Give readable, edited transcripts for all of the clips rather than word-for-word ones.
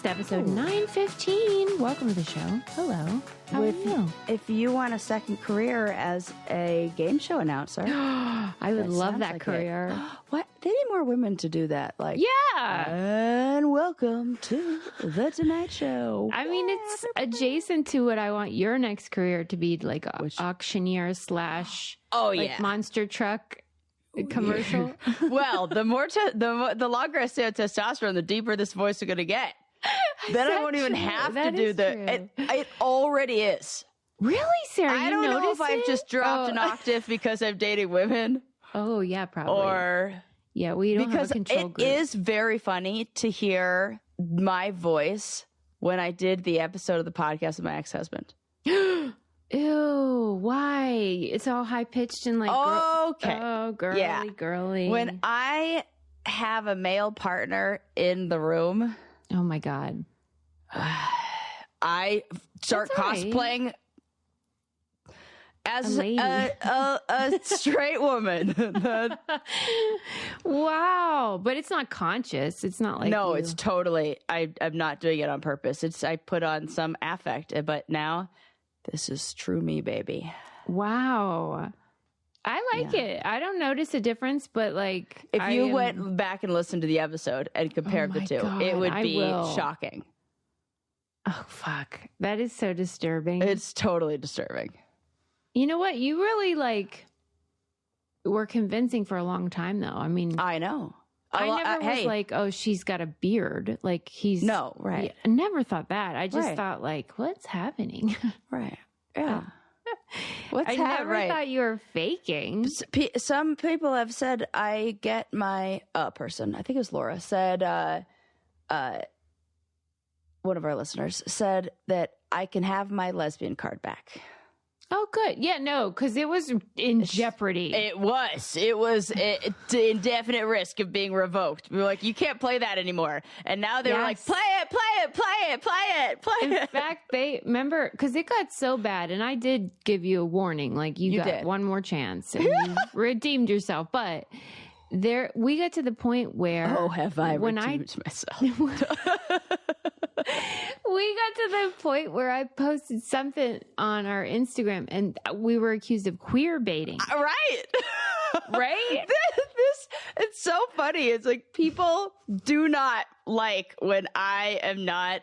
to episode 915. Welcome to the show. Hello. How are you? If you want a second career as a game show announcer, I would love that career. What? They need more women to do that. Like, yeah. And welcome to The Tonight Show. I mean, it's adjacent to what I want your next career to be, like auctioneer slash monster truck commercial. Well, the longer I stay on testosterone, the deeper this voice is going to get. Then I won't even have to do it already is. Really, Sarah? I don't know if I've just dropped an octave because I'm dating women. Oh, yeah, probably. Or we don't have a control group. It is very funny to hear my voice when I did the episode of the podcast with my ex-husband. Ew, why? It's all high-pitched and like... girly. When I have a male partner in the room... Oh, my God. I start cosplaying as a straight woman. Wow. But it's not conscious. It's not like... No, it's totally... I'm not doing it on purpose. I put on some affect, but now... This is true me, baby. Wow. I like it. I don't notice a difference, but like... If you went back and listened to the episode and compared the two, it would be shocking. Oh, fuck. That is so disturbing. It's totally disturbing. You know what? You really were convincing for a long time, though. I mean... I know. I never was like, oh, she's got a beard. Like, he's... No, right. I never thought that. I just thought, like, what's happening? Right. Yeah. I never thought you were faking. Some people have said I get my... person, I think it was Laura, said... one of our listeners said that I can have my lesbian card back. Oh, good. Yeah, no, because it was in jeopardy. It was indefinite risk of being revoked. We were like, you can't play that anymore. And now they were like, play it. In fact, they remember, because it got so bad, and I did give you a warning, like you got one more chance, and you redeemed yourself. But we got to the point where... Oh, have I redeemed myself? We got to the point where I posted something on our Instagram and we were accused of queer baiting. Right. Right? It's so funny. It's like people do not like when I am not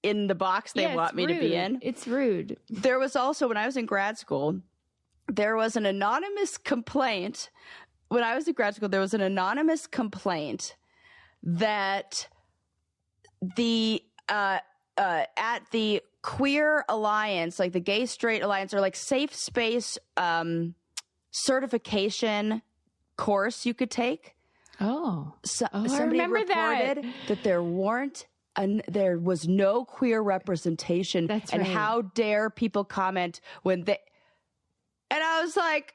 in the box they want me to be in. It's rude. There was also, when I was in grad school, there was an anonymous complaint. When I was in grad school, there was an anonymous complaint that at the queer alliance, like the gay straight alliance, or like safe space certification course you could take. Somebody reported that there was no queer representation. That's and right. How dare people comment when they... And I was like,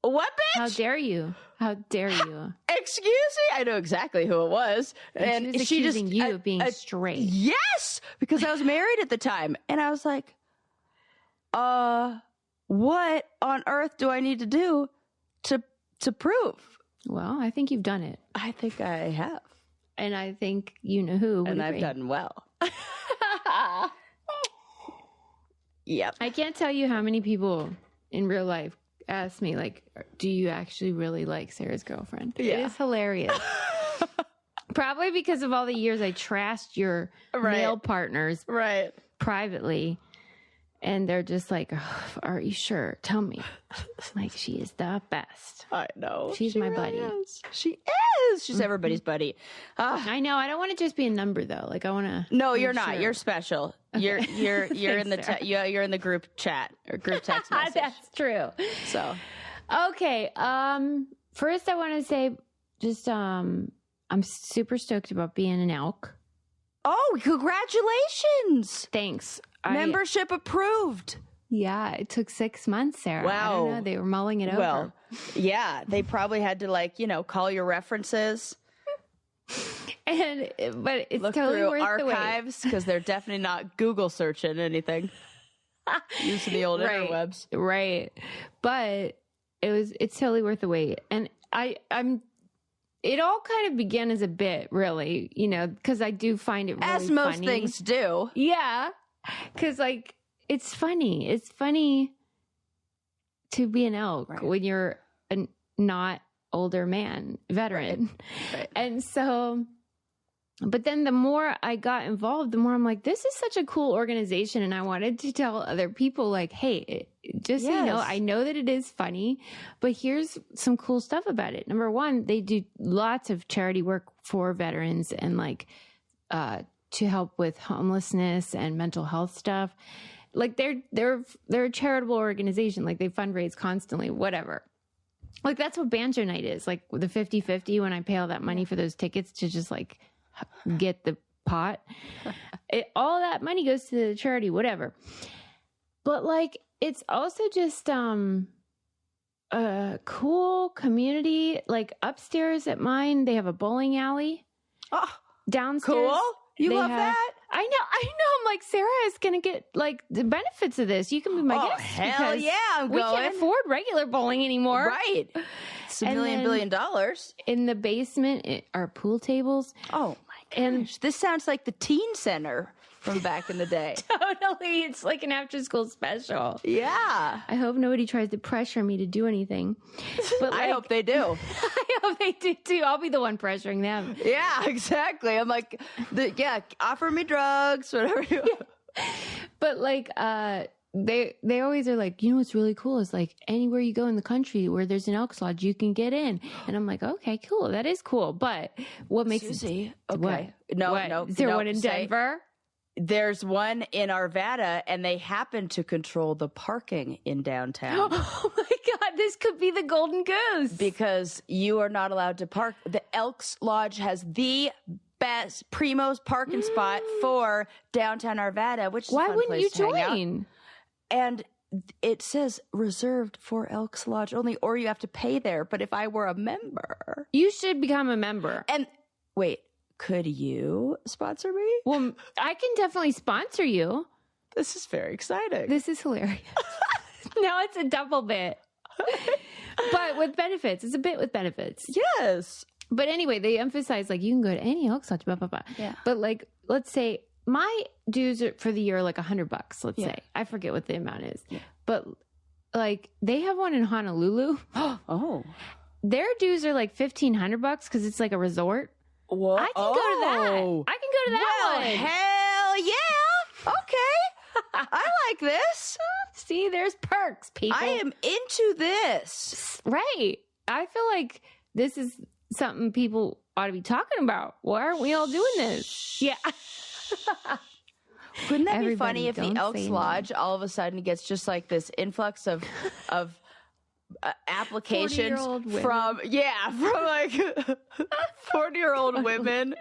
what, bitch? How dare you? How dare you? Excuse me? I know exactly who it was. And she was accusing you of being straight. Yes! Because I was married at the time. And I was like, what on earth do I need to do to prove? Well, I think you've done it. I think I have. And I think you know who. And I've done well. Yep. I can't tell you how many people in real life ask me, like, do you actually really like Sarah's girlfriend? Yeah. It is hilarious. Probably because of all the years I trashed your male partners privately. And they're just like, oh, are you sure? Tell me. Like, she is the best. I know. She my buddy. Is. She is. She's everybody's buddy. I know. I don't want to just be a number, though. Like, I want to. No, you're not. Sure. You're special. You're in the you're in the group chat or group text message. That's true. So, okay. First, I want to say, just I'm super stoked about being an elk. Oh, congratulations! Thanks. Membership approved. Yeah, it took 6 months, Sarah. Wow. I don't know. They were mulling it over. Well, yeah, they probably had to call your references. But it's look totally through worth the wait. archives because they're definitely not Google searching anything. Using the old interwebs. Right. But it's totally worth the wait. And I'm it all kind of began as a bit, really, you know, because I do find it really as most funny. things do. Yeah, because like it's funny. It's funny to be an elk when you're a not older man, veteran, right. And so. But then the more I got involved, the more I'm like, this is such a cool organization. And I wanted to tell other people like, hey, just so you know, I know that it is funny, but here's some cool stuff about it. Number one, they do lots of charity work for veterans and like, to help with homelessness and mental health stuff. Like they're a charitable organization. Like they fundraise constantly, whatever. Like that's what Banjo Night is. Like the 50-50 when I pay all that money for those tickets to just like get the pot. All that money goes to the charity, whatever. But like, it's also just a cool community. Like upstairs at mine, they have a bowling alley. Oh, downstairs. Cool. You love that? I know. I'm like, Sarah is going to get like the benefits of this. You can be my guest. Hell yeah, I'm we going. We can't afford regular bowling anymore. Right. It's $1 billion. In the basement are pool tables. Oh my gosh. And this sounds like the teen center from back in the day. Totally. It's like an after school special. Yeah. I hope nobody tries to pressure me to do anything. But like, I hope they do. I hope they do too. I'll be the one pressuring them. Yeah, exactly. I'm like, offer me drugs, whatever you want. But like, they always are like, you know what's really cool is like anywhere you go in the country where there's an Elks Lodge, you can get in. And I'm like, okay, cool. That is cool. But what makes Susie? Okay. What? No. Is there one in Denver? There's one in Arvada, and they happen to control the parking in downtown. Oh my God, this could be the golden goose. Because you are not allowed to park. The Elks Lodge has the best primo's parking spot for downtown Arvada, which is why a fun wouldn't place you to hang join? out. And it says reserved for Elks Lodge only, or you have to pay there. But if I were a member, you should become a member. And wait. Could you sponsor me? Well, I can definitely sponsor you. This is very exciting. This is hilarious. Now it's a double bit. But with benefits. It's a bit with benefits. Yes. But anyway, they emphasize like you can go to any Elks Lodge, blah, blah, blah. Yeah. But like, let's say my dues for the year are like $100, let's say. I forget what the amount is. Yeah. But like they have one in Honolulu. Oh. Their dues are like $1,500 because it's like a resort. Whoa. I can go to that. I can go to that one. Hell yeah. Okay. I like this. See, there's perks, people. I am into this. Right. I feel like this is something people ought to be talking about. Why aren't we all doing this? Yeah. Wouldn't that be funny if the Elks Lodge all of a sudden gets just like this influx of applications from like 40-year-old women,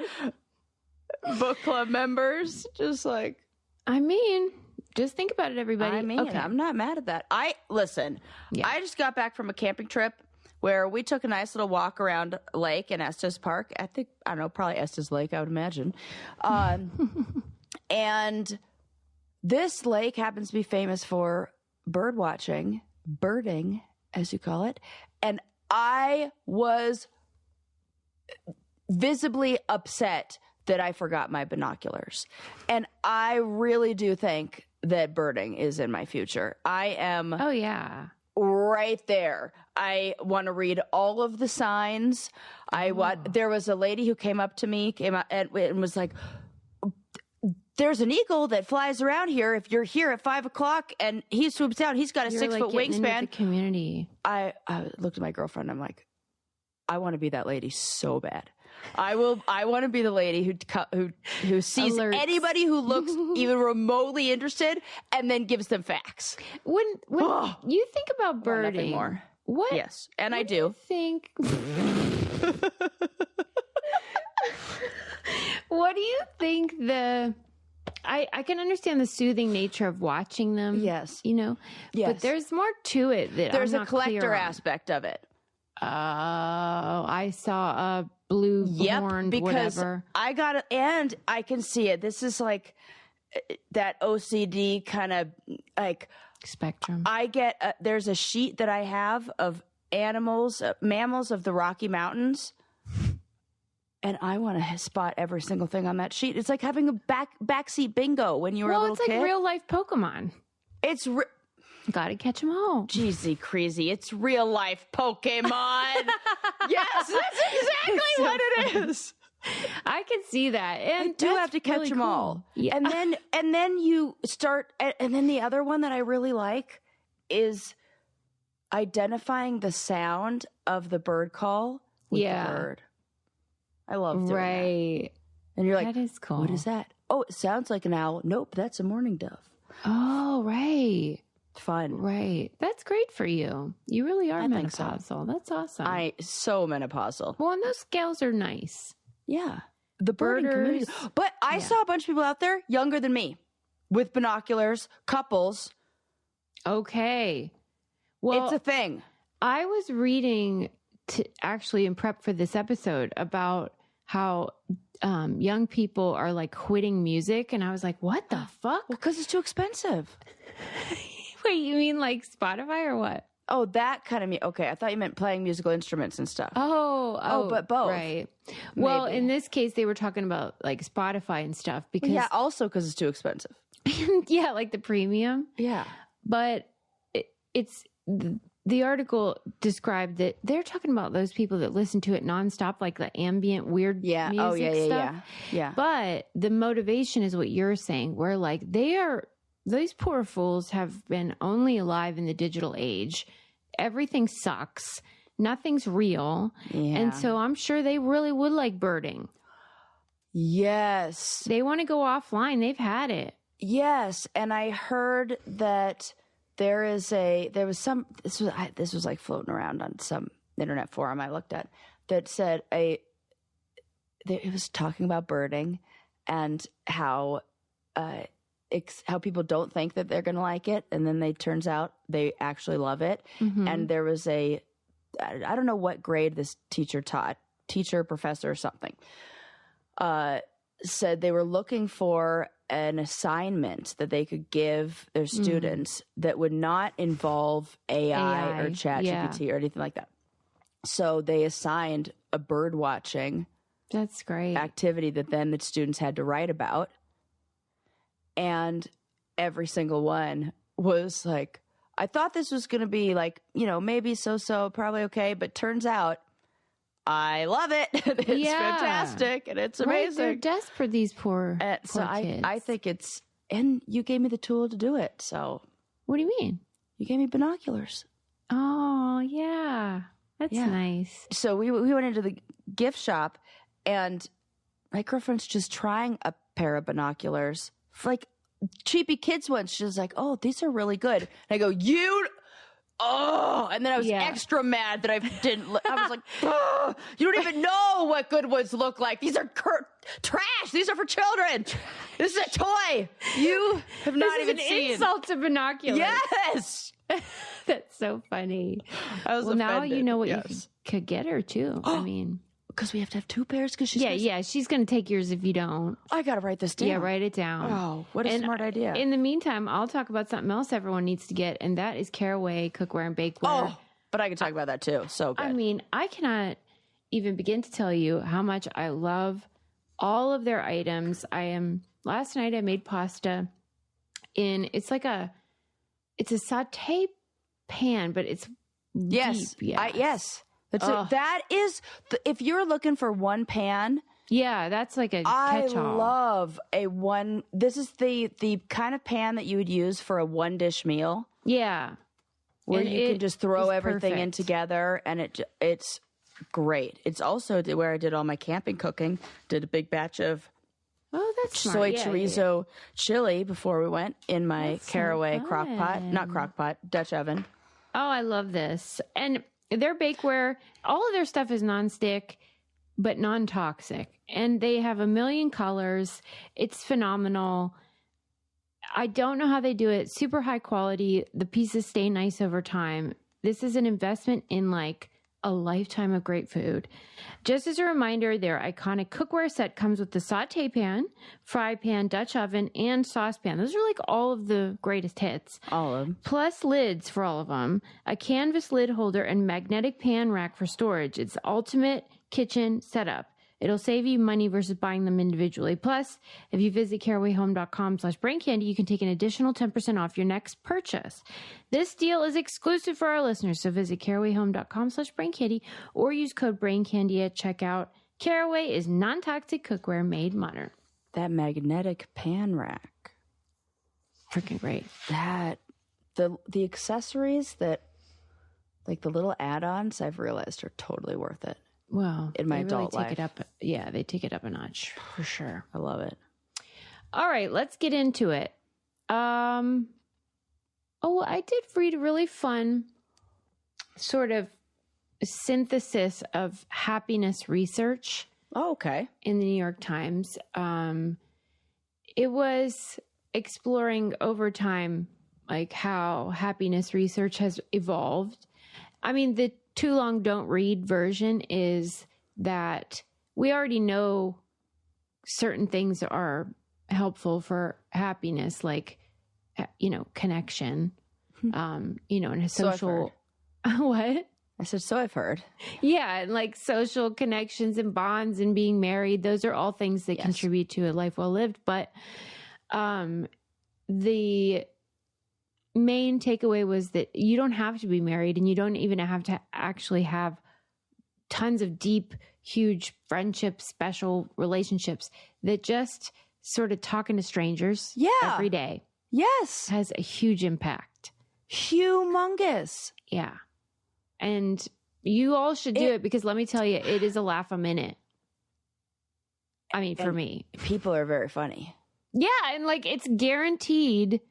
book club members, just like. I mean, just think about it, everybody. I mean, okay. I'm not mad at that. I just got back from a camping trip where we took a nice little walk around lake in Estes Park. I don't know, probably Estes Lake, I would imagine. And this lake happens to be famous for bird watching, birding, as you call it. And I was visibly upset that I forgot my binoculars. And I really do think that birding is in my future. I am. Oh, yeah. Right there. I want to read all of the signs. There was a lady who came up to me and was like, there's an eagle that flies around here. If you're here at 5:00 and he swoops down, he's got a 6-foot wingspan. The community. I looked at my girlfriend. I'm like, I want to be that lady so bad. I want to be the lady who sees Alerts. Anybody who looks even remotely interested and then gives them facts. When you think about birding, more. What? Yes, and what I do. Think. What do you think I can understand the soothing nature of watching them. Yes. You know? Yes. But there's more to it that there's I'm not a collector clear on. aspect of it. Oh, I saw a blue horned whatever. I got it, and I can see it. This is like that OCD kind of like spectrum. I get there's a sheet that I have of mammals of the Rocky Mountains. And I want to spot every single thing on that sheet. It's like having a backseat bingo when you were a little kid. Well, it's like real life Pokemon. It's gotta catch them all. Jeezy crazy. It's real life Pokemon. Yes, that's exactly what it is. I can see that. And I do have to catch them all. Yeah. And then you start, and then the other one that I really like is identifying the sound of the bird call with the bird. I love doing that. And you're like, that is cool. What is that? Oh, it sounds like an owl. Nope, that's a mourning dove. Oh, right. Fun. Right. That's great for you. You really are menopausal. So. That's awesome. So menopausal. Well, and those scales are nice. Yeah. The birding community. But I saw a bunch of people out there younger than me with binoculars, couples. Okay. Well, it's a thing. I was reading actually in prep for this episode about how young people are like quitting music. And I was like, what the fuck? Well, because it's too expensive. Wait, you mean like Spotify or what? Oh, that kind of okay. I thought you meant playing musical instruments and stuff. Oh, but both. Right. Well, in this case, they were talking about like Spotify and stuff because also because it's too expensive. Yeah, like the premium. Yeah, but it's the article described that they're talking about those people that listen to it nonstop, like the ambient weird music stuff. Yeah. But the motivation is what you're saying, where like these poor fools have been only alive in the digital age. Everything sucks. Nothing's real. Yeah. And so I'm sure they really would like birding. Yes. They want to go offline. They've had it. Yes. And I heard that this was like floating around on some internet forum I looked at that said it was talking about birding and how people don't think that they're going to like it. And then turns out they actually love it. Mm-hmm. And there was I don't know what grade this teacher taught, professor or something, said they were looking for an assignment that they could give their students that would not involve AI or ChatGPT or anything like that. So they assigned a bird watching That's great. activity that then the students had to write about. And every single one was like, I thought this was going to be like, maybe so, probably okay. But turns out I love it. It's fantastic. And it's amazing. Right, they're desperate, these poor kids. I think it's, and you gave me the tool to do it. So what do you mean? You gave me binoculars. Oh, yeah. That's nice. So we went into the gift shop and my girlfriend's just trying a pair of binoculars. Like cheapy kids ones. She was like, oh, these are really good. And I go, and then I was extra mad that I was like, oh, you don't even know what good ones look like. These are trash. These are for children. This is a toy. You have not even seen. Insult to binoculars. Yes. That's so funny. I was offended. Now you know what you could get her too. I mean, because we have to have two pairs. Because she's she's going to take yours if you don't. I got to write this down. Yeah, write it down. Oh, what a smart idea. In the meantime, I'll talk about something else everyone needs to get, and that is Caraway cookware and bakeware. Oh, but I can talk about that too. So good. I mean, I cannot even begin to tell you how much I love all of their items. Last night I made pasta it's a saute pan, but it's deep. Yes. That is, if you're looking for one pan. Yeah, that's like a catch-all. I love this is the kind of pan that you would use for a one dish meal. Yeah. Where you can just throw everything in together and it's great. It's also where I did all my camping cooking, did a big batch of soy chorizo chili before we went in my Caraway Dutch oven. Oh, I love this. And their bakeware, all of their stuff is nonstick, but non-toxic. And they have a million colors. It's phenomenal. I don't know how they do it. Super high quality. The pieces stay nice over time. This is an investment in like a lifetime of great food. Just as a reminder, their iconic cookware set comes with the saute pan, fry pan, Dutch oven, and saucepan. Those are like all of the greatest hits. All of them. Plus lids for all of them, a canvas lid holder, and magnetic pan rack for storage. It's ultimate kitchen setup. It'll save you money versus buying them individually. Plus, if you visit carawayhome.com/braincandy, you can take an additional 10% off your next purchase. This deal is exclusive for our listeners, so visit carawayhome.com/braincandy or use code braincandy at checkout. Caraway is non-toxic cookware made modern. That magnetic pan rack. Freaking great. That, the accessories that, like the little add-ons, I've realized are totally worth it. Well, in my adult really life. They take it up a notch for sure. I love it. All right, let's get into it. I did read a really fun sort of synthesis of happiness research. Oh, okay. In the New York Times. It was exploring over time, like how happiness research has evolved. I mean, the too long don't read version is that we already know certain things are helpful for happiness, like, connection, and a social, what? I said, so I've heard. Yeah. And like social connections and bonds and being married, those are all things that contribute to a life well lived. But, the main takeaway was that you don't have to be married and you don't even have to actually have tons of deep, huge friendships, special relationships, that just sort of talking to strangers every day. Yes. Has a huge impact. Humongous. Yeah. And you all should do it because let me tell you, it is a laugh a minute. I mean, for me. People are very funny. Yeah. And like, it's guaranteed.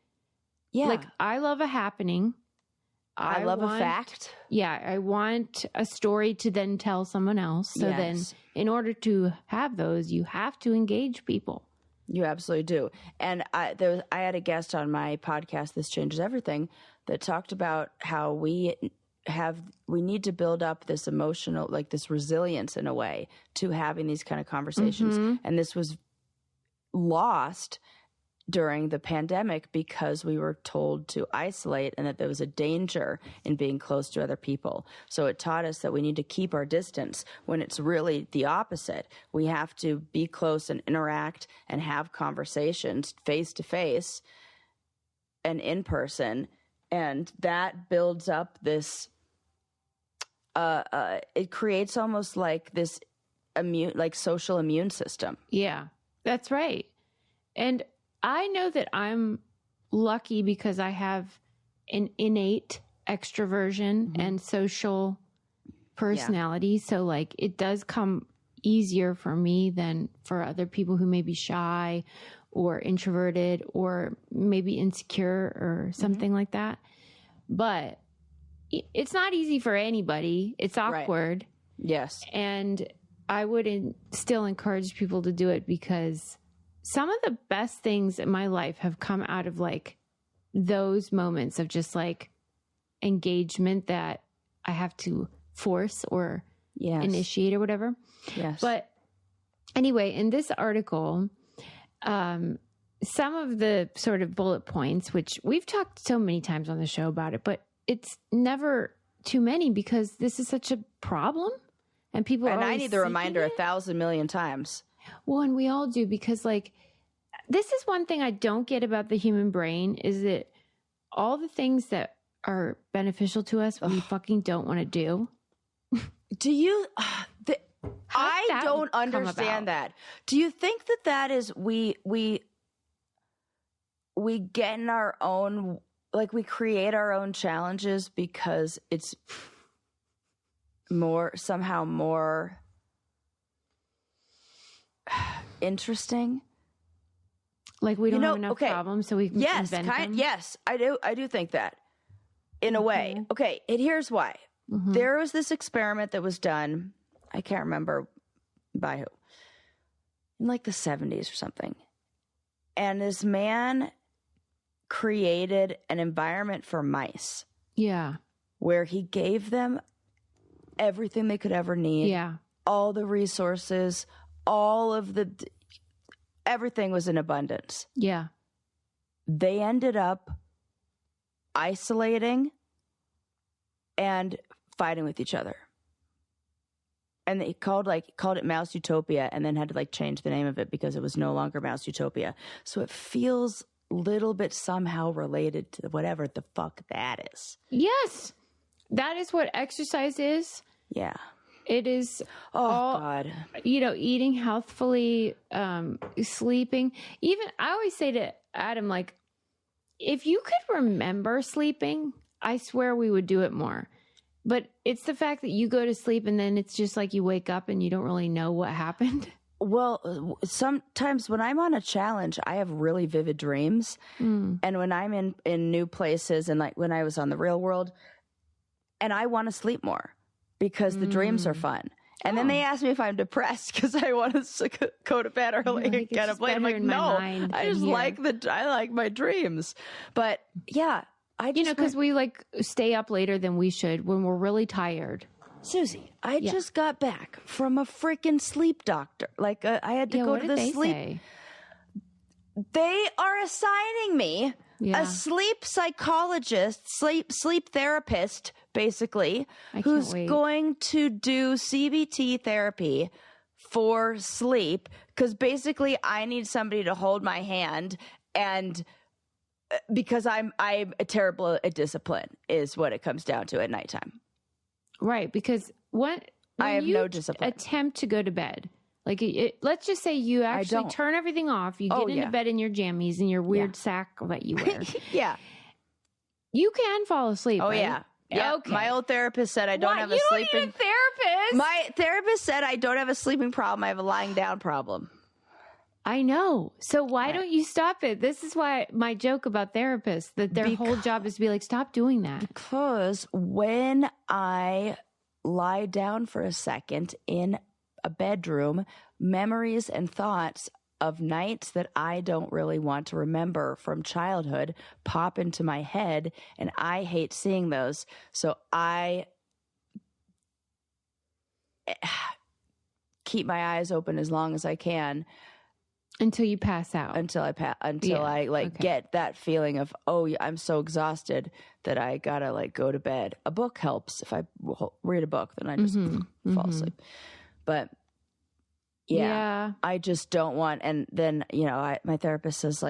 Yeah. Like, I love a happening. I love a fact. Yeah. I want a story to then tell someone else. So then in order to have those, you have to engage people. You absolutely do. And I had a guest on my podcast, This Changes Everything, that talked about how we need to build up this emotional, like this resilience in a way to having these kind of conversations. Mm-hmm. And this was lost during the pandemic because we were told to isolate and that there was a danger in being close to other people. So it taught us that we need to keep our distance when it's really the opposite. We have to be close and interact and have conversations face to face and in person. And that builds up this, it creates almost like this social immune system. Yeah, that's right. And I know that I'm lucky because I have an innate extroversion and social personality. Yeah. So like it does come easier for me than for other people who may be shy or introverted or maybe insecure or something like that. But it's not easy for anybody. It's awkward. Right. Yes. And I would still encourage people to do it because some of the best things in my life have come out of like those moments of just like engagement that I have to force or initiate or whatever. Yes. But anyway, in this article, some of the sort of bullet points, which we've talked so many times on the show about it, but it's never too many because this is such a problem and people are I need the reminder 1,000 million times. Well, and we all do because like, this is one thing I don't get about the human brain is that all the things that are beneficial to us, we fucking don't want to do. Do you, I don't understand that. Do you think that is, we get in our own, like we create our own challenges because it's somehow more interesting? Like we don't have enough problems, so we can invent them? Yes, I do think that in a way. Okay, and here's why. Mm-hmm. There was this experiment that was done, I can't remember by who, in like the 70s or something. And this man created an environment for mice. Yeah. Where he gave them everything they could ever need. Yeah. All the resources, everything was in abundance. Yeah. They ended up isolating and fighting with each other. and they called it Mouse Utopia, and then had to like change the name of it because it was no longer Mouse Utopia. So it feels a little bit somehow related to whatever the fuck that is. Yes. That is what exercise is. Yeah. It is God. Eating healthfully, sleeping. Even I always say to Adam, like, if you could remember sleeping, I swear we would do it more. But it's the fact that you go to sleep and then it's just like you wake up and you don't really know what happened. Well, sometimes when I'm on a challenge, I have really vivid dreams. And when I'm in new places, and like when I was on The Real World, and I want to sleep more because the dreams are fun. And then they ask me if I'm depressed because I want to go to bed early and get up late. I'm like, no, I just I like my dreams. But yeah, because we like stay up later than we should when we're really tired. Susie, I just got back from a freaking sleep doctor. Like I had to go to the sleep. Say? They are assigning me a sleep psychologist, sleep therapist, basically, who's going to do CBT therapy for sleep. Because basically, I need somebody to hold my hand, and because I'm terrible at discipline, is what it comes down to at nighttime. Right, because when I have no discipline. Attempt to go to bed. Like, let's just say you actually turn everything off. You get into bed in your jammies and your weird sack that you wear. Yeah. You can fall asleep. Oh, right? yeah. Yeah. Okay. My old therapist said I don't have a sleeping... You don't need a therapist? My therapist said I don't have a sleeping problem. I have a lying down problem. I know. So why don't you stop it? This is why my joke about therapists, that their whole job is to be like, stop doing that. Because when I lie down for a second in a bedroom, memories and thoughts of nights that I don't really want to remember from childhood pop into my head, and I hate seeing those. So I keep my eyes open as long as I can. Until you pass out. Until I get that feeling of, I'm so exhausted that I gotta go to bed. A book helps. If I read a book, then I just fall asleep. But I just don't want. And then my therapist says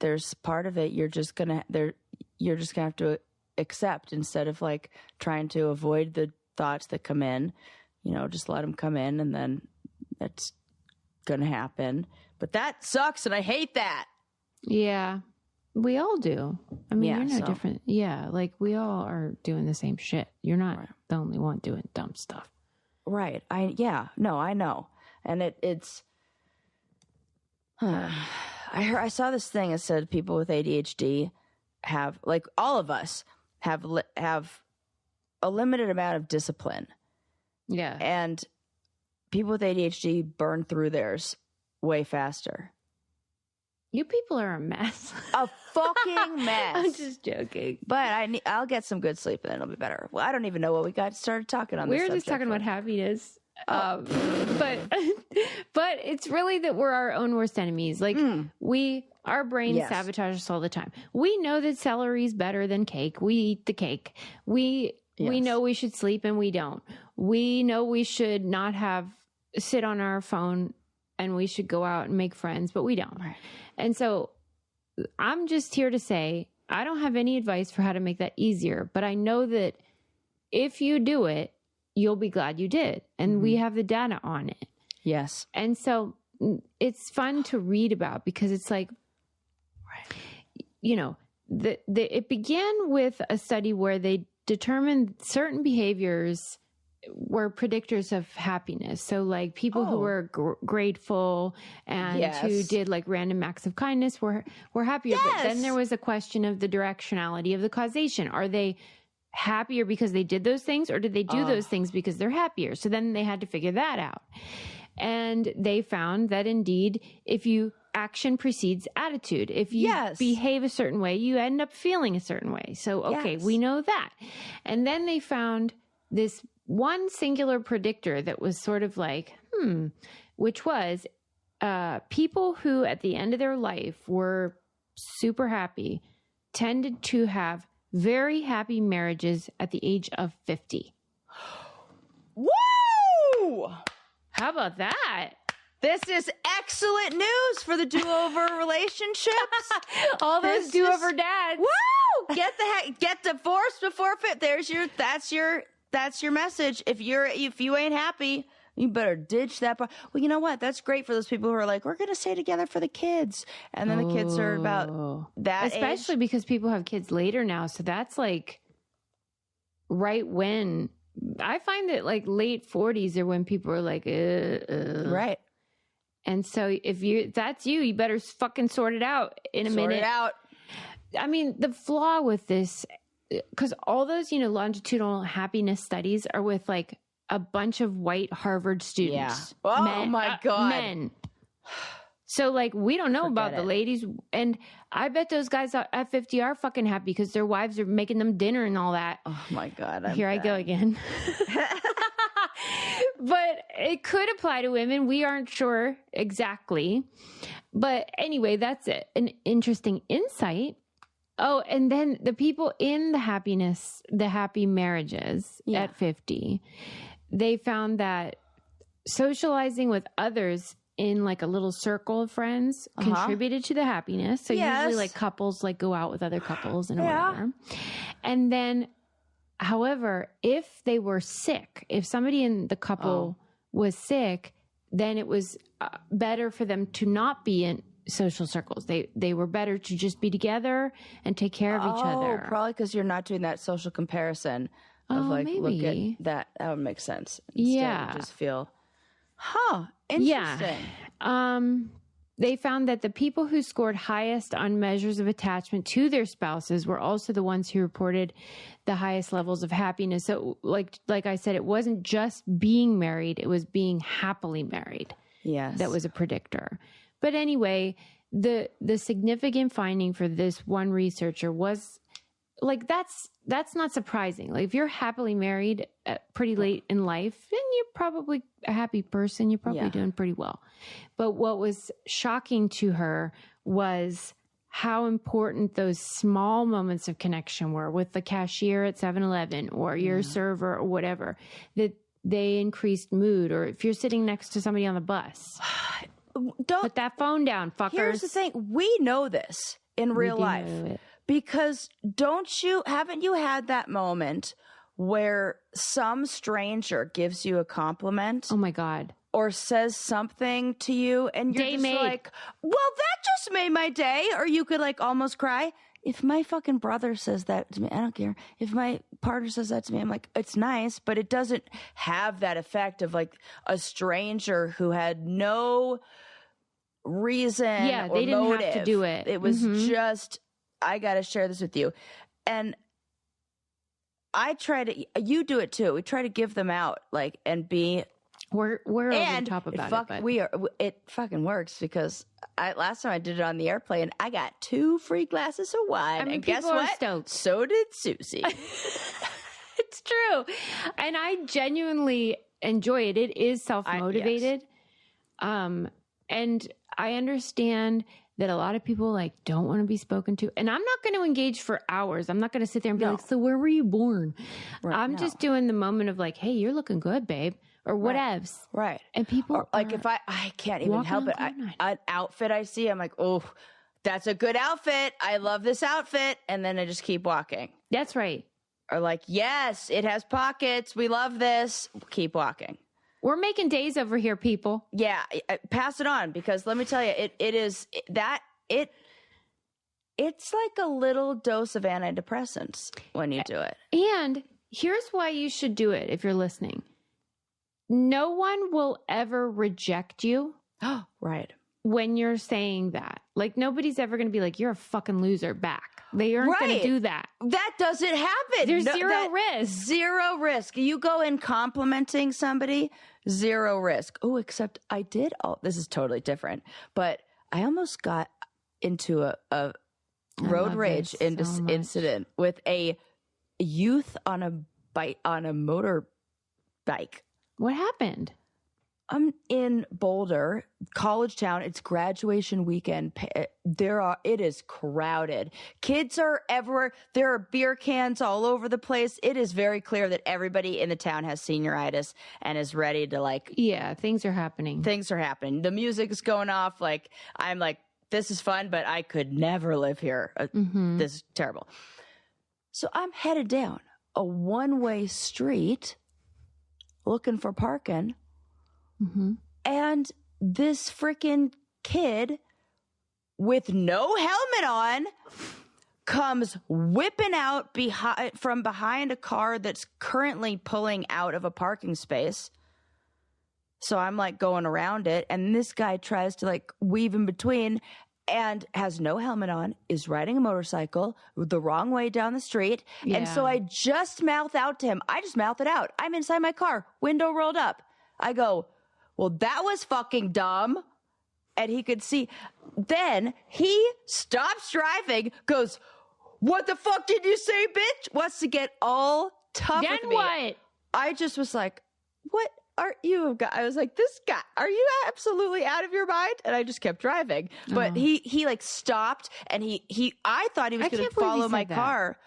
there's part of it you're just gonna have to accept instead of trying to avoid the thoughts that come in. Just let them come in, and then that's gonna happen. But that sucks, and I hate that. Yeah, we all do. I mean, you're no different. Yeah, we all are doing the same shit. You're not the only one doing dumb stuff. Right. I know. And it's I saw this thing that said people with ADHD have, all of us have a limited amount of discipline. Yeah. And people with ADHD burn through theirs way faster. You people are a mess. A fucking mess. I'm just joking. But I'll get some good sleep and then it'll be better. Well, I don't even know what we got started talking on. We were just talking about happiness. But it's really that we're our own worst enemies. Our brain sabotage us all the time. We know that celery is better than cake. We eat the cake. We know we should sleep and we don't. We know we should not sit on our phone and we should go out and make friends, but we don't. Right. And so I'm just here to say, I don't have any advice for how to make that easier, but I know that if you do it, you'll be glad you did. And we have the data on it. Yes. And so it's fun to read about because it's it began with a study where they determined certain behaviors were predictors of happiness. So people who were grateful and who did random acts of kindness were happier. Yes. But then there was a question of the directionality of the causation. Are they happier because they did those things, or did they do those things because they're happier? So then they had to figure that out. And they found that indeed, if action precedes attitude. If you behave a certain way, you end up feeling a certain way. So, we know that. And then they found this one singular predictor that was sort of which was people who at the end of their life were super happy tended to have very happy marriages at the age of 50. Woo! Woo! How about that? This is excellent news for the do-over relationships. All those do-over dads. Woo! Get divorced before fit. That's your message. If you ain't happy, you better ditch that part. Well, you know what? That's great for those people who are like, we're going to stay together for the kids. And then the kids are about that Especially age. Because people have kids later now. So that's like right when I find that like late 40s are when people are like, Right. And so if that's you better fucking sort it out in a minute. Sort it out. I mean, the flaw with this, because all those, longitudinal happiness studies are with like a bunch of white Harvard students. Yeah. Oh my God. Men. So like, we don't know about the ladies. And I bet those guys at 50 are fucking happy because their wives are making them dinner and all that. Oh my God. Here I go again. But it could apply to women. We aren't sure exactly. But anyway, that's an interesting insight. Oh, and then the people in the happy marriages at 50, they found that socializing with others in like a little circle of friends contributed to the happiness. So usually like couples like go out with other couples and whatever. And then, however, if they were sick, if somebody in the couple was sick, then it was better for them to not be in social circles. They were better to just be together and take care of each other. Probably because you're not doing that social comparison of like, maybe. look at that. That would make sense. Instead, you just feel, interesting. Yeah. They found that the people who scored highest on measures of attachment to their spouses were also the ones who reported the highest levels of happiness. So like I said, it wasn't just being married, it was being happily married. Yes. That was a predictor. But anyway, the significant finding for this one researcher was like, that's not surprising. Like if you're happily married pretty late in life, then you're probably a happy person. You're probably doing pretty well. But what was shocking to her was how important those small moments of connection were with the cashier at 7-Eleven or your server or whatever, that they increased mood, or if you're sitting next to somebody on the bus. Don't put that phone down, fuckers. Here's the thing. We know this in real life. Because haven't you had that moment where some stranger gives you a compliment? Oh my God. Or says something to you and you're like, well, that just made my day. Or you could like almost cry. If my fucking brother says that to me, I don't care. If my partner says that to me, I'm like, it's nice, but it doesn't have that effect of like a stranger who had no reason or they didn't motive. have to do it. It was just, I got to share this with you. And you do it too. We try to give them out, like, and be. We're over the top about it. It fucking works because last time I did it on the airplane, I got 2 free glasses of wine. I mean, and guess what? Stoked. So did Susie. It's true. And I genuinely enjoy it. It is self-motivated. Yes. And I understand that a lot of people like don't want to be spoken to. And I'm not going to engage for hours. I'm not going to sit there and be like, so where were you born? Right, I'm just doing the moment of like, hey, you're looking good, babe. Or whatevs. Right. And people like if I can't even help it. An outfit I see, I'm like, oh, that's a good outfit. I love this outfit. And then I just keep walking. That's right. Or like, yes, it has pockets. We love this. Keep walking. We're making days over here, people. Yeah. Pass it on because let me tell you, it's like a little dose of antidepressants when you do it. And here's why you should do it if you're listening. No one will ever reject you. Right. When you're saying that. Like, nobody's ever going to be like, you're a fucking loser back. They aren't going to do that. That doesn't happen. There's zero risk. Zero risk. You go in complimenting somebody, zero risk. Oh, except I did. This is totally different. But I almost got into a road rage incident with a youth on a motorbike. What happened? I'm in Boulder, college town. It's graduation weekend. It is crowded. Kids are everywhere. There are beer cans all over the place. It is very clear that everybody in the town has senioritis and is ready to yeah, things are happening. The music is going off. I'm like, this is fun, but I could never live here. This is terrible. So I'm headed down a one-way street looking for parking. And this freaking kid with no helmet on comes whipping out from behind a car that's currently pulling out of a parking space. So I'm going around it, and this guy tries to weave in between and has no helmet on, is riding a motorcycle the wrong way down the street. Yeah. And so I just mouth out to him. I just mouth it out. I'm inside my car, window rolled up. I go, well, that was fucking dumb. And he could see. Then he stops driving, goes, what the fuck did you say, bitch? Wants to get all tough with me. Then what? I just was like, what are you? I was like, this guy, are you absolutely out of your mind? And I just kept driving. But he stopped, and I thought he was going to follow my car.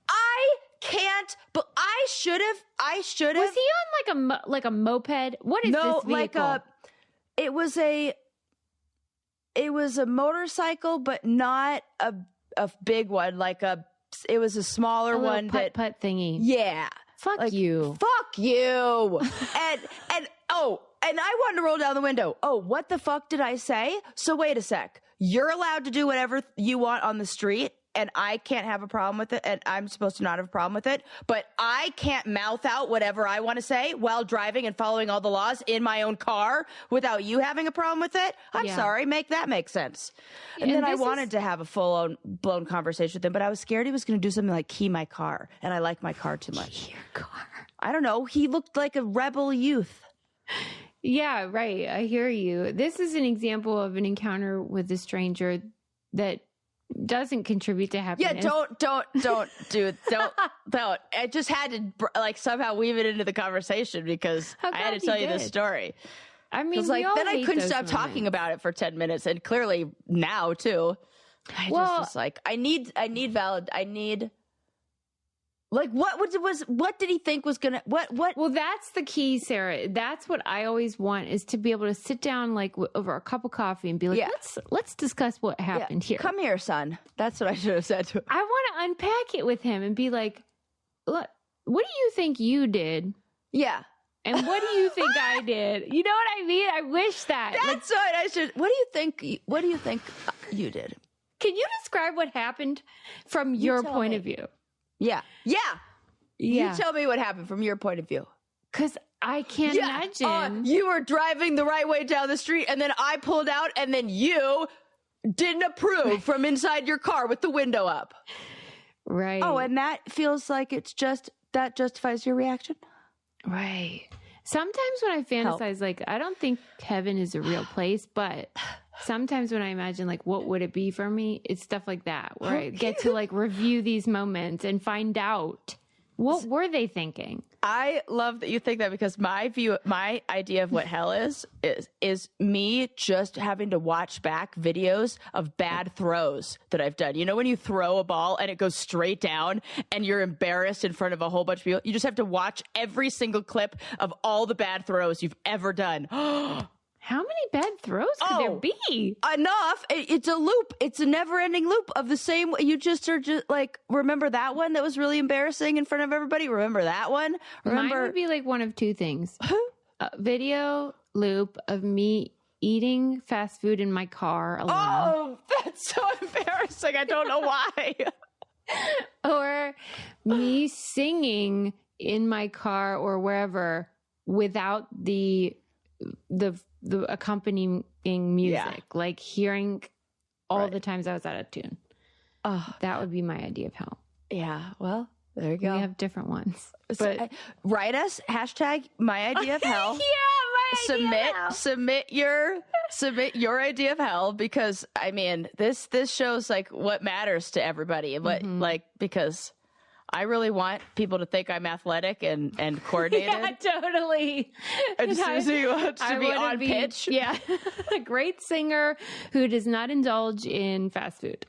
I can't, but I should have. Was he on like a moped? What is this vehicle? It was a motorcycle, but not a big one. It was a smaller one. Putt thingy. Yeah. Fuck you. Fuck you. and I wanted to roll down the window. Oh, what the fuck did I say? So wait a sec. You're allowed to do whatever you want on the street, and I can't have a problem with it, and I'm supposed to not have a problem with it, but I can't mouth out whatever I want to say while driving and following all the laws in my own car without you having a problem with it? I'm sorry, make that make sense. And then I wanted to have a full-blown conversation with him, but I was scared he was going to do something like key my car, and I like my car too much. Key your car? I don't know. He looked like a rebel youth. Yeah, right. I hear you. This is an example of an encounter with a stranger that doesn't contribute to happiness. Yeah, don't. I just had to somehow weave it into the conversation because I had to tell you this story. I mean, then I couldn't stop talking about it for 10 minutes, and clearly now too. What did he think was gonna what? Well, that's the key, Sarah. That's what I always want, is to be able to sit down over a cup of coffee and be like, let's discuss what happened here. Come here, son. That's what I should have said to him. I want to unpack it with him and be like, look, what do you think you did? Yeah. And what do you think I did? You know what I mean? I wish that. That's what I should. What do you think you did? Can you describe what happened from your point of view? Yeah. You tell me what happened from your point of view. Because I can't imagine. You were driving the right way down the street, and then I pulled out, and then you didn't approve from inside your car with the window up. Right. Oh, and that feels like that justifies your reaction? Right. Sometimes when I fantasize, I don't think heaven is a real place, but sometimes when I imagine, what would it be for me? It's stuff like that, where I get to, review these moments and find out what were they thinking. I love that you think that, because my idea of what hell is me just having to watch back videos of bad throws that I've done. You know, when you throw a ball and it goes straight down and you're embarrassed in front of a whole bunch of people, you just have to watch every single clip of all the bad throws you've ever done. How many bad throws could there be? Enough. It's a loop. It's a never-ending loop of the same. You just are just remember that one that was really embarrassing in front of everybody? Remember that one? Mine would be one of two things. A video loop of me eating fast food in my car alone. Oh, that's so embarrassing. I don't know why. Or me singing in my car or wherever without the accompanying music, hearing all the times I was out of tune. Oh, that would be my idea of hell. Yeah. Well, there you go. We have different ones. But write us # my idea of hell. Yeah, my idea of hell. Submit your idea of hell, because I mean this shows what matters to everybody, but because I really want people to think I'm athletic and coordinated. Yeah, totally. And Susie wants to be on pitch. Yeah. A great singer who does not indulge in fast food.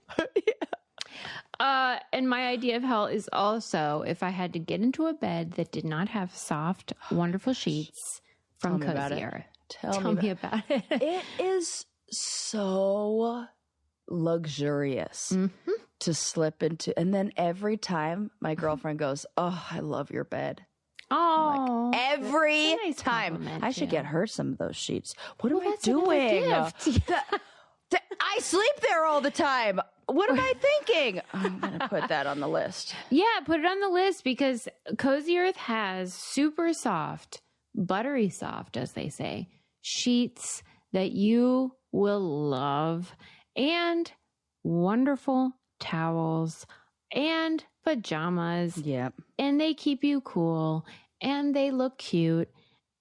And my idea of hell is also if I had to get into a bed that did not have soft, wonderful sheets from Cozy Earth. Tell me about it. It is so luxurious to slip into. And then every time my girlfriend goes, "Oh, I love your bed." Oh, like, every nice time. I should get her some of those sheets. What am I that's another doing? gift. I sleep there all the time. What am I thinking? I'm going to put that on the list. Yeah, put it on the list because Cozy Earth has super soft, buttery soft, as they say, sheets that you will love, and wonderful towels and pajamas. Yep. And they keep you cool and they look cute.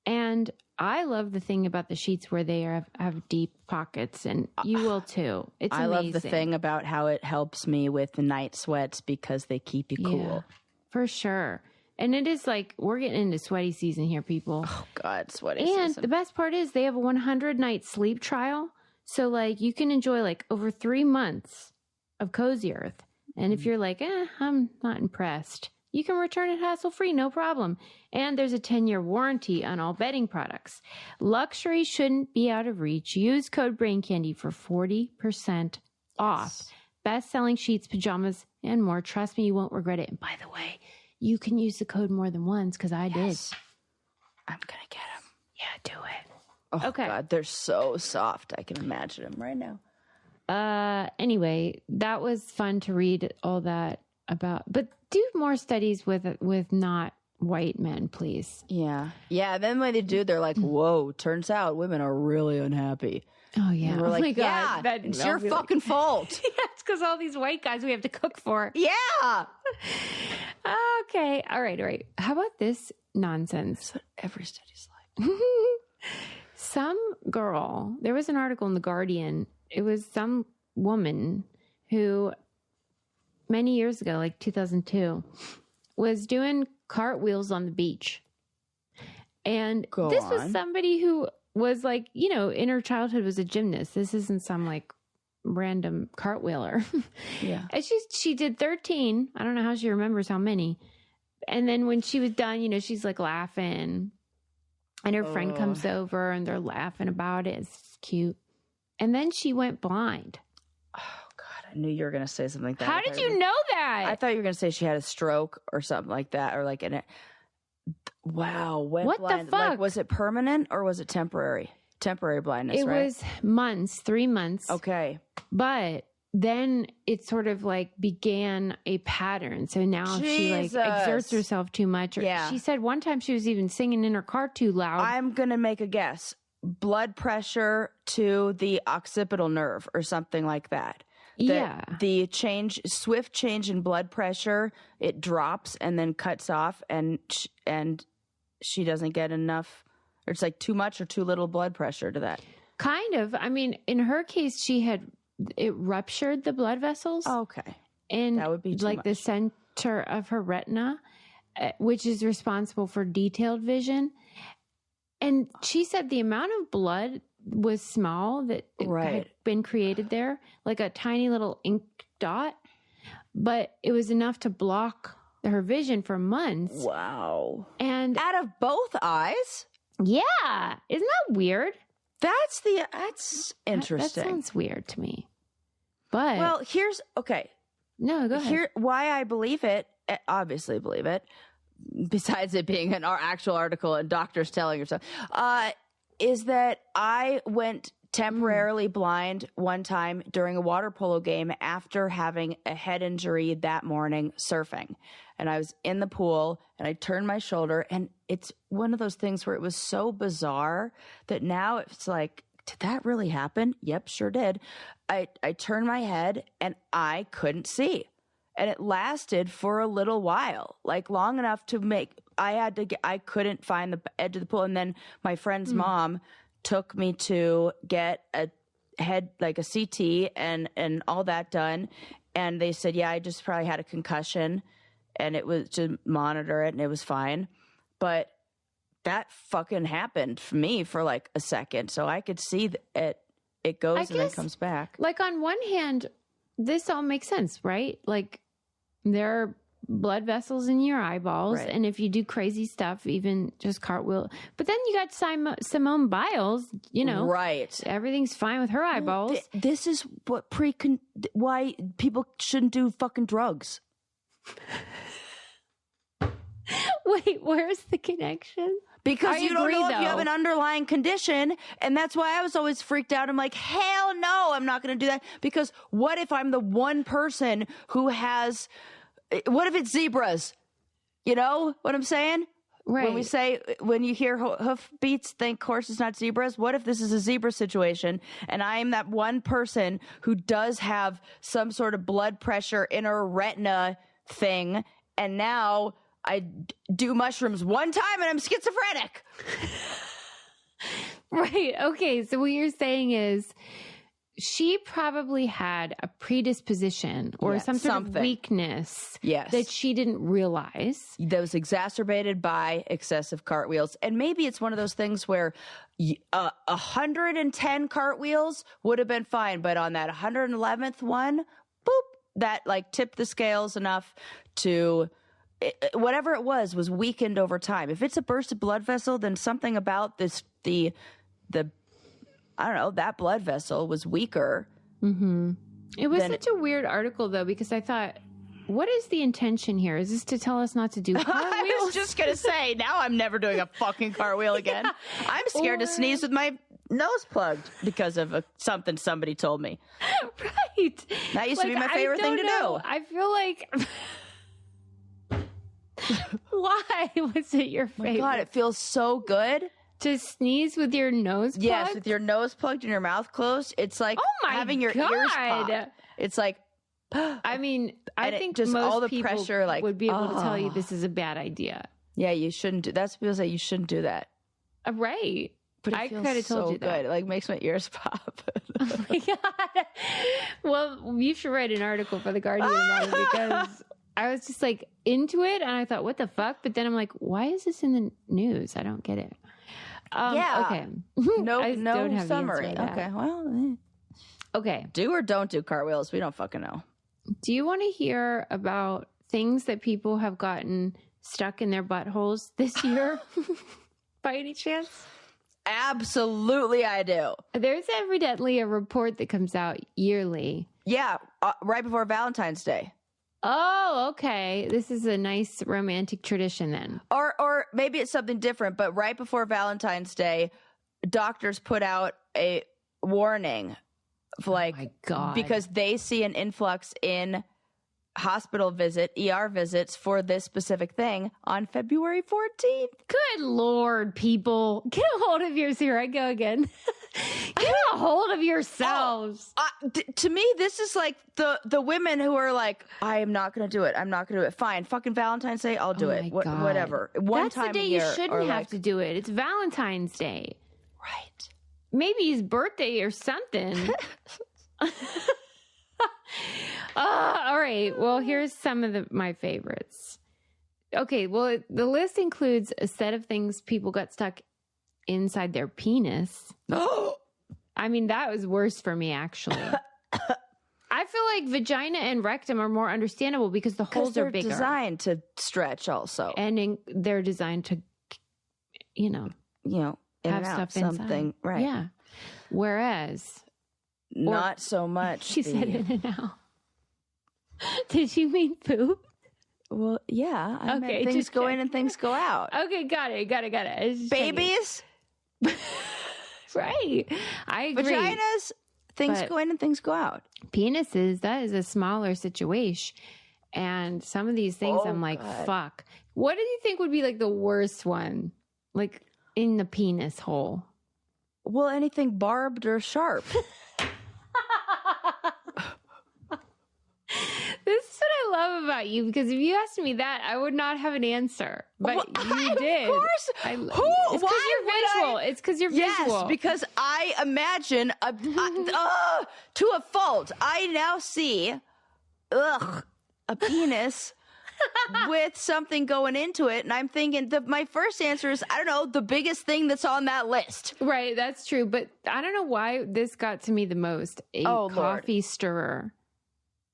And I love the thing about the sheets where they have deep pockets, and you will too. It's amazing. I love the thing about how it helps me with the night sweats because they keep you cool. Yeah, for sure. And it is like, we're getting into sweaty season here, people. Oh, God, sweaty season. And the best part is they have a 100-night sleep trial. So, like, you can enjoy, like, over 3 months of Cozy Earth. And if you're like, I'm not impressed, you can return it hassle-free, no problem. And there's a 10-year warranty on all bedding products. Luxury shouldn't be out of reach. Use code BRAINCANDY for 40% off. Best-selling sheets, pajamas, and more. Trust me, you won't regret it. And by the way, you can use the code more than once because I did. I'm going to get them. Yeah, do it. Oh, okay. God, they're so soft. I can imagine them right now. Anyway, that was fun to read all that about. But do more studies with not white men, please. Yeah. Yeah, then when they do, they're like, whoa, turns out women are really unhappy. Oh, yeah. And we're like, my God. Yeah, it's your fucking fault. Yeah, it's because all these white guys we have to cook for. Yeah. Okay. All right. How about this nonsense? That's what every study's like. Some girl, there was an article in The Guardian. It was some woman who many years ago, like 2002, was doing cartwheels on the beach. And this was somebody who was like, in her childhood was a gymnast. This isn't some like random cartwheeler. Yeah. And she did 13. I don't know how she remembers how many. And then when she was done, she's like laughing. And her friend comes over and they're laughing about it. It's cute. And then she went blind. Oh, God. I knew you were going to say something like that. How did you know that? I thought you were going to say she had a stroke or something like that. Or like wow. What blind. The fuck? Like, was it permanent or was it temporary? Temporary blindness, It right? was months, 3 months. Okay. But then it sort of like began a pattern. So now she like exerts herself too much. Yeah. She said one time she was even singing in her car too loud. I'm going to make a guess. Blood pressure to the occipital nerve or something like that. The swift change in blood pressure, it drops and then cuts off and she doesn't get enough, or it's like too much or too little blood pressure to that. Kind of. I mean, in her case, it ruptured the blood vessels. Okay. And that would be too like much. The center of her retina, which is responsible for detailed vision. And she said the amount of blood was small that had been created there, like a tiny little ink dot, but it was enough to block her vision for months. Wow. And out of both eyes? Yeah. Isn't that weird? That's interesting. That sounds weird to me. But well, No, go ahead. Here, why I believe it, obviously believe it, besides it being an actual article and doctors telling yourself, is that I went temporarily blind one time during a water polo game after having a head injury that morning surfing. And I was in the pool and I turned my shoulder, and it's one of those things where it was so bizarre that now it's like, did that really happen? Yep, sure did. I turned my head and I couldn't see. And it lasted for a little while, like long enough to I couldn't find the edge of the pool. And then my friend's mom took me to get a CT and all that done. And they said, yeah, I just probably had a concussion. and it was to monitor it, and it was fine. But that fucking happened for me for like a second, so I could see that it goes and then comes back. Like on one hand, this all makes sense, right? Like there are blood vessels in your eyeballs, right. And if you do crazy stuff, even just cartwheel. But then you got Simone Biles, you know, right? Everything's fine with her eyeballs. This is what why people shouldn't do fucking drugs. Wait, where's the connection? Because you don't know if you have an underlying condition, and that's why I was always freaked out. I'm like, hell no, I'm not going to do that. Because what if I'm the one person who has... What if it's zebras? You know what I'm saying? Right. When you hear hoof beats, think horses, not zebras. What if this is a zebra situation and I am that one person who does have some sort of blood pressure inner retina thing, and now I do mushrooms one time and I'm schizophrenic? Right. Okay. So what you're saying is she probably had a predisposition or some sort of weakness that she didn't realize. That was exacerbated by excessive cartwheels. And maybe it's one of those things where 110 cartwheels would have been fine. But on that 111th one, boop, that like tipped the scales enough to... whatever it was weakened over time. If it's a bursted blood vessel, then something about the I don't know, that blood vessel was weaker. Mm-hmm. It was such a weird article, though, because I thought, what is the intention here? Is this to tell us not to do cartwheels? I was just going to say, now I'm never doing a fucking cartwheel again. I'm scared to sneeze with my nose plugged because of something somebody told me. Right. That used to be my favorite thing to do. I feel like... Why was it your favorite? My God, it feels so good. To sneeze with your nose plugged? Yes, with your nose plugged and your mouth closed. It's like having your ears pop. It's like... I mean, I think just most all the people pressure, like, would be able to tell you this is a bad idea. Yeah, you shouldn't do... That's what people say, you shouldn't do that. Right. But I could have told you that. It like makes my ears pop. Oh my God. Well, you should write an article for The Guardian about it, because I was just like into it and I thought, what the fuck? But then I'm like, why is this in the news? I don't get it. Okay. No summary. Okay. Well. Okay. Do or don't do cartwheels. We don't fucking know. Do you want to hear about things that people have gotten stuck in their buttholes this year? By any chance? Absolutely, I do. There's evidently a report that comes out yearly. Yeah, right before Valentine's Day. Oh, okay. This is a nice romantic tradition then. Or maybe it's something different, but right before Valentine's Day, doctors put out a warning of like, oh my God, because they see an influx in hospital ER visits for this specific thing on February 14th. Good Lord, people. Get a hold of yours. Here I go again. Get a hold of yourselves. To me, this is like the women who are like, I am not going to do it. I'm not going to do it. Fine. Fucking Valentine's Day, I'll do it. Whatever. That's the day you shouldn't have to do it. It's Valentine's Day. Right. Maybe his birthday or something. All right. Well, here's some of my favorites. Okay. Well, the list includes a set of things people got stuck inside their penis. I mean, that was worse for me, actually. I feel like vagina and rectum are more understandable because the holes are bigger. They're designed to stretch also. And they're designed to, have stuff something inside. Right. Yeah. Whereas... Not so much. She said in and out. Did you mean poop? Well, yeah. I meant things go in and things go out. Okay, got it. Babies? Right. I agree. Vaginas, things go in and things go out. Penises, that is a smaller situation. And some of these things, I'm like, fuck. What do you think would be like the worst one? Like in the penis hole? Well, anything barbed or sharp. This is what I love about you, because if you asked me that, I would not have an answer. But you did. Of course. It's because you're visual. It's because you're visual. Yes, because I imagine to a fault. I now see, a penis with something going into it. And I'm thinking my first answer is, I don't know, the biggest thing that's on that list. Right. That's true. But I don't know why this got to me the most. Coffee stirrer.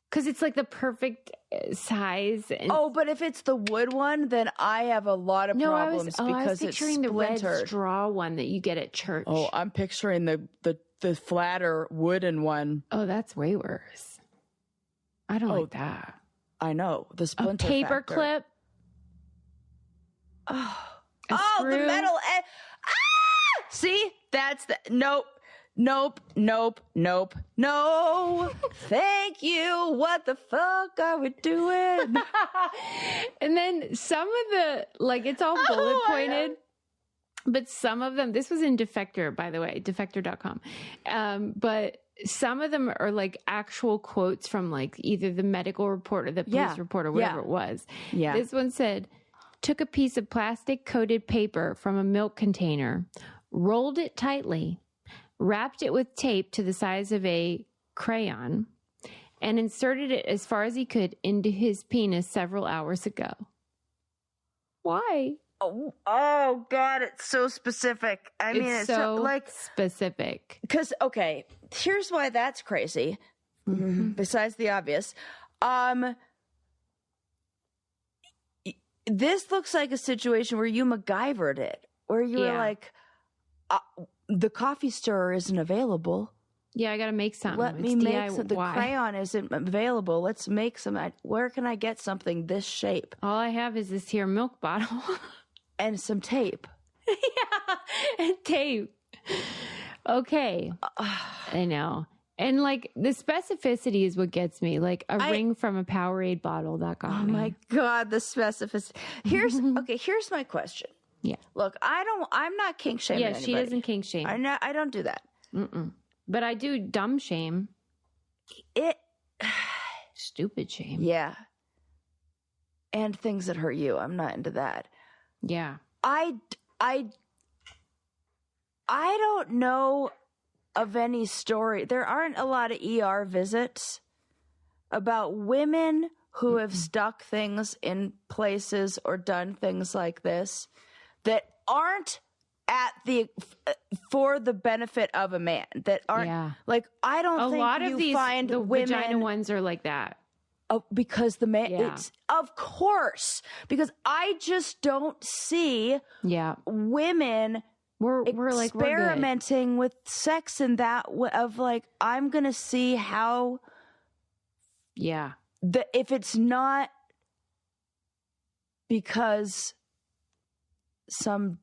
Because it's like the perfect size. And but if it's the wood one, then I have a lot of problems because I was picturing it's splintered. The red straw one that you get at church. Oh, I'm picturing the flatter wooden one. Oh, that's way worse. I don't like that. I know. The splinter paper factor. clip. Oh, the metal. See? That's the... Nope. No. Thank you. What the fuck are we doing? And then some of the, like, it's all bullet pointed. But some of them, this was in Defector, by the way, defector.com. But some of them are like actual quotes from like either the medical report or the police report or whatever it was. Yeah. This one said, took a piece of plastic coated paper from a milk container, rolled it tightly, wrapped it with tape to the size of a crayon, and inserted it as far as he could into his penis several hours ago. Why? Oh God, it's so specific. I mean, it's so like specific. Because, okay, here's why that's crazy. Mm-hmm. Besides the obvious. This looks like a situation where you MacGyvered it, where you were like, the coffee stirrer isn't available. Yeah, I got to make something. Let me make some. The crayon isn't available. Let's make some. Where can I get something this shape? All I have is this here milk bottle. And some tape. Yeah, and tape. Okay. I know. And like the specificity is what gets me. Like a ring from a Powerade bottle that got me. Oh my God, the specificity. Here's my question. Yeah. Look, I'm not kink shaming anybody. She doesn't kink shame. I don't do that. Mm-mm. But I do dumb shame. Stupid shame. Yeah. And things that hurt you. I'm not into that. Yeah. I don't know of any story. There aren't a lot of ER visits about women who have stuck things in places or done things like this that aren't for the benefit of a man, that aren't like, I don't think lot you of these, find the women vagina ones are like that. Because the man, it's of course, because I just don't see women we're experimenting with sex and that of like, I'm going to see how, if it's not because I'm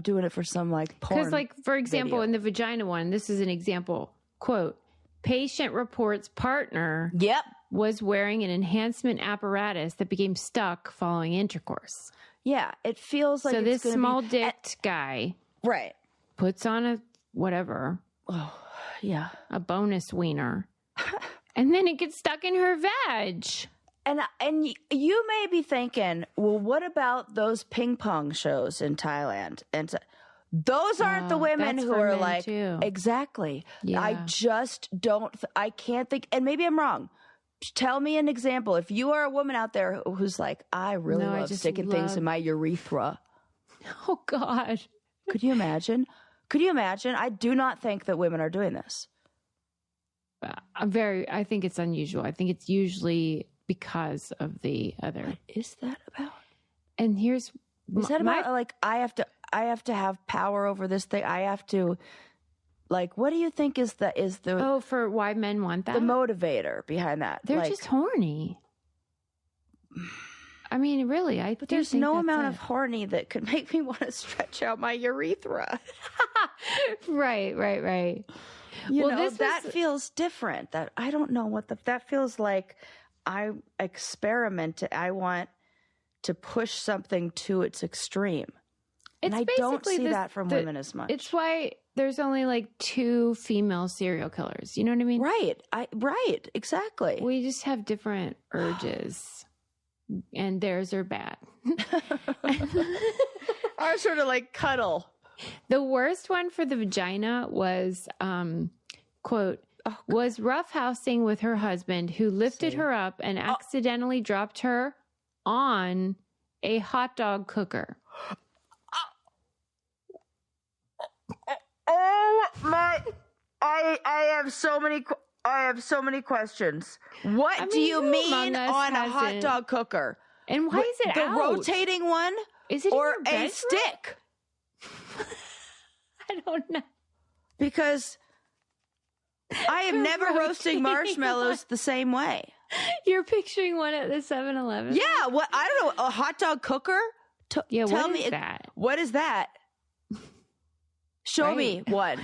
doing it for some like porn. Because like, for example, in the vagina one, this is an example, quote, patient reports partner was wearing an enhancement apparatus that became stuck following intercourse. Yeah, it feels like so this small-dicked guy puts on a whatever. Oh, yeah. A bonus wiener. And then it gets stuck in her vag. And you may be thinking, well, what about those ping pong shows in Thailand? And those aren't the women who are like, exactly. Yeah. I just don't, I can't think, and maybe I'm wrong. Tell me an example. If you are a woman out there who's like, I really love sticking things in my urethra. Oh, God. Could you imagine? I do not think that women are doing this. I think it's unusual. I think it's usually because of the other. What is that about? And here's... Is that about, like, I have to have power over this thing? I have to... Like, what do you think is the... for why men want that? The motivator behind that. They're just horny. I mean, really, but there's no amount of horny that could make me want to stretch out my urethra. Right. You know, that feels different. That I don't know what that feels like. I experiment. I want to push something to its extreme. And I don't see that from women as much. It's why there's only like 2 female serial killers. You know what I mean? Right. Exactly. We just have different urges. And theirs are bad. Ours sort of like cuddle. The worst one for the vagina was, quote, was roughhousing with her husband who lifted her up and accidentally dropped her on a hot dog cooker? Oh my! I have so many questions. What do you mean on a hot dog cooker? And why is it the out? rotating one? Is it or in your bedroom? A stick? I don't know. Because I am never roasting marshmallows the same way. You're picturing one at the 7-Eleven? Yeah, what? I don't know. A hot dog cooker? Yeah, tell what me is that? What is that? Show me one.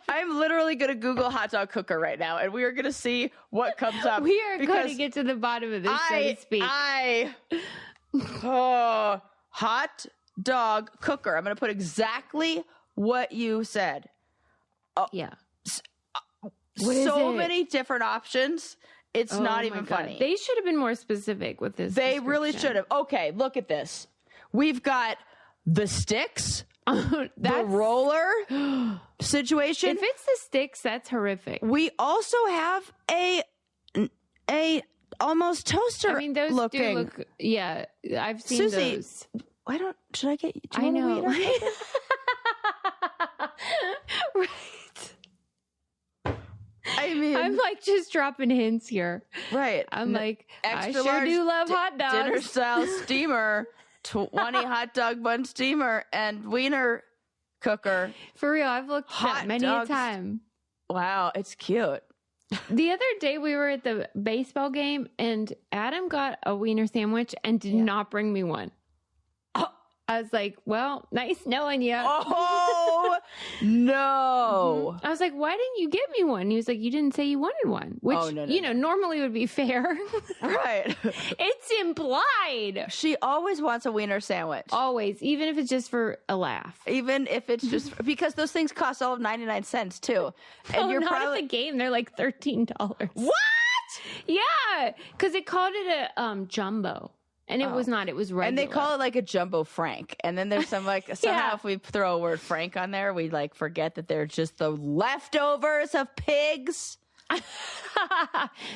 I'm literally going to Google hot dog cooker right now, and we are going to see what comes up. We are going to get to the bottom of this, so to speak. Hot dog cooker. I'm going to put exactly what you said. Oh, yeah. So many different options. It's not even funny. They should have been more specific with this. They really should have. Okay, look at this. We've got the sticks. The roller situation. If it's the sticks, that's horrific. We also have a almost toaster. I mean, those looking. do look. Yeah, I've seen Susie, those. Should I get? I know. Right. I mean, I'm like just dropping hints here. Right. I'm like, extra I sure large do love hot dogs. Dinner style steamer. 20 hot dog bun steamer and wiener cooker. For real, I've looked at that many a time. Wow, it's cute. The other day we were at the baseball game and Adam got a wiener sandwich and did not bring me one. I was like, well, nice knowing you. Oh, no. I was like, why didn't you get me one? He was like, you didn't say you wanted one, which, normally would be fair. Right. It's implied. She always wants a wiener sandwich. Always, even if it's just for a laugh. Even if it's just, because those things cost all of 99 cents too. And you're not at the game. They're like $13. What? Yeah. Because it called it a jumbo. And it was not. It was regular. And they call it like a jumbo frank. And then there's some like somehow if we throw a word frank on there, we like forget that they're just the leftovers of pigs.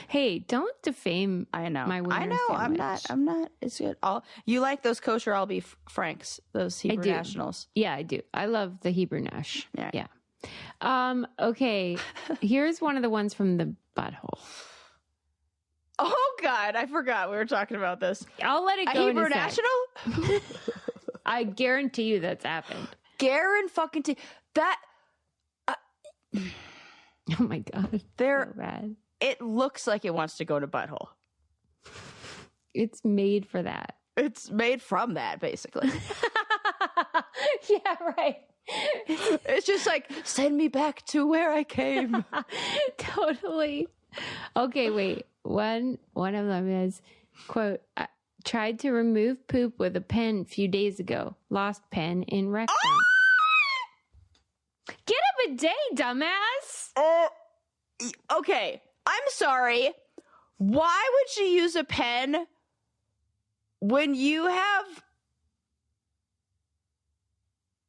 Hey, don't defame. I know. My wiener sandwich. I'm not. It's good. You like those kosher all beef franks? Those Hebrew Nationals? Yeah, I do. I love the Hebrew Nash. Yeah. Okay. Here's one of the ones from the butthole. Oh, God. I forgot we were talking about this. I'll let it go. Hebrew National? I guarantee you that's happened. That. Oh, my God. They're so bad. It looks like it wants to go to butthole. It's made for that. It's made from that, basically. Yeah, right. It's just like, send me back to where I came. Totally. Okay, wait. One of them is, quote, I tried to remove poop with a pen a few days ago. Lost pen in rectum. Get a bidet, dumbass. Okay, I'm sorry. Why would she use a pen when you have